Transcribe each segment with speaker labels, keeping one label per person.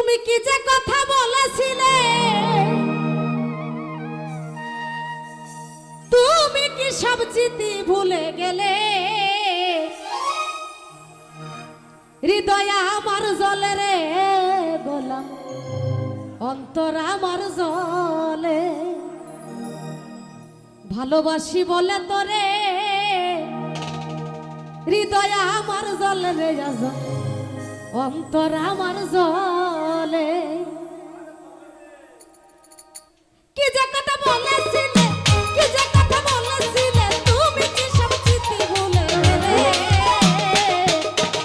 Speaker 1: তুমি কি যে কথা বলেছিলে, তুমি কি সব চিঠি ভুলে গেলে? হৃদয় আমার জলে রে গোলাম, অন্তর আমার জলে। ভালোবাসি বলে তোরে, হৃদয় আমার জলে রে, অন্তর আমার জলে। কি যে কথা বলেছিলে, কি যে কথা বলেছিলে, তুমি কি সব চিঠি ভুলে গেলে?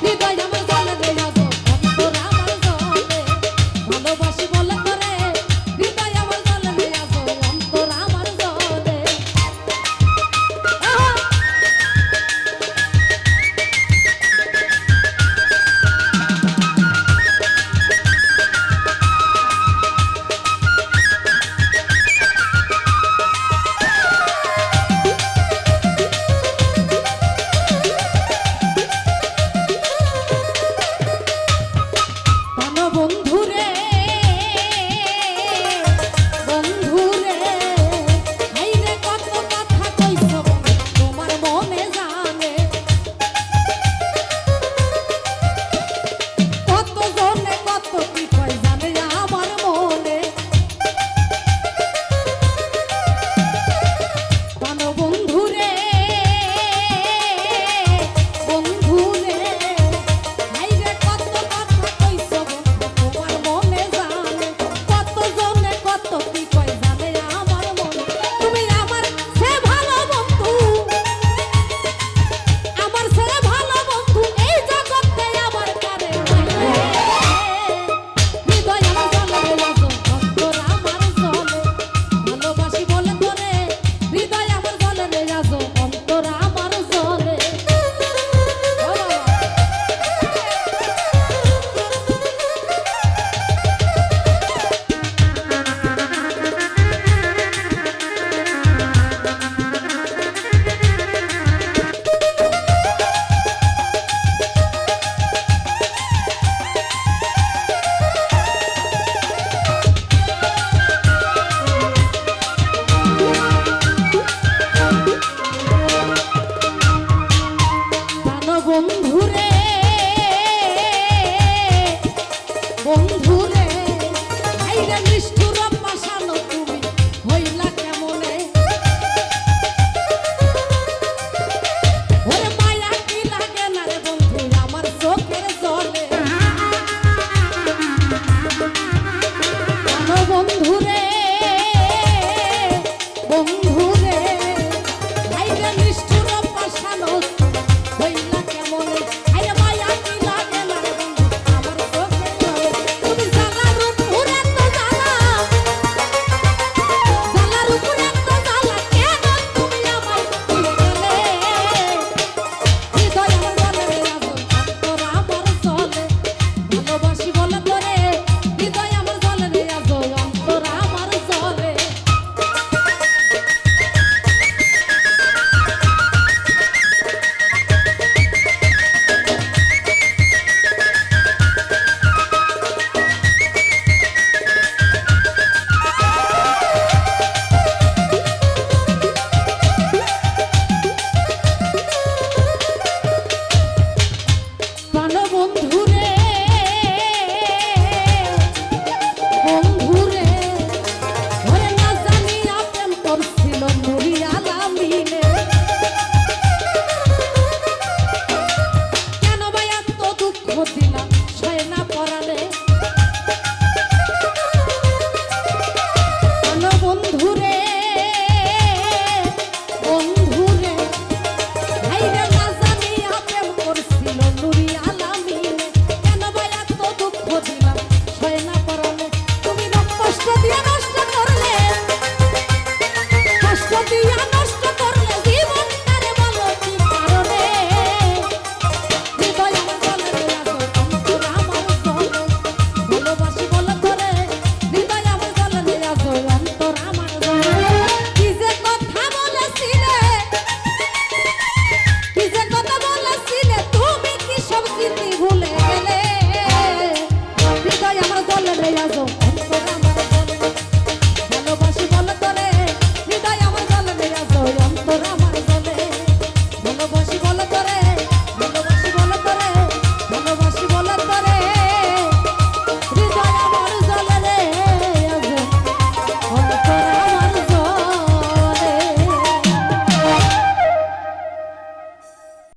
Speaker 1: হৃদয় আমার জলে রে, অন্তর আমার জলে। ভালোবাসি বলে তোরে, হৃদয় আমার জলে রে, অন্তর আমার জলে। বন্ধুরে বন্ধুরে আইরে নিষ্ঠুর পাশানো তুমি হইলা কেমনে? ওরে মায়া কি লাগে না রে বন্ধু আমার চোখের জলে। বন্ধুরে বন্ধুরে আইরে নিষ্ঠুর পাশানো হইলা কেমনে?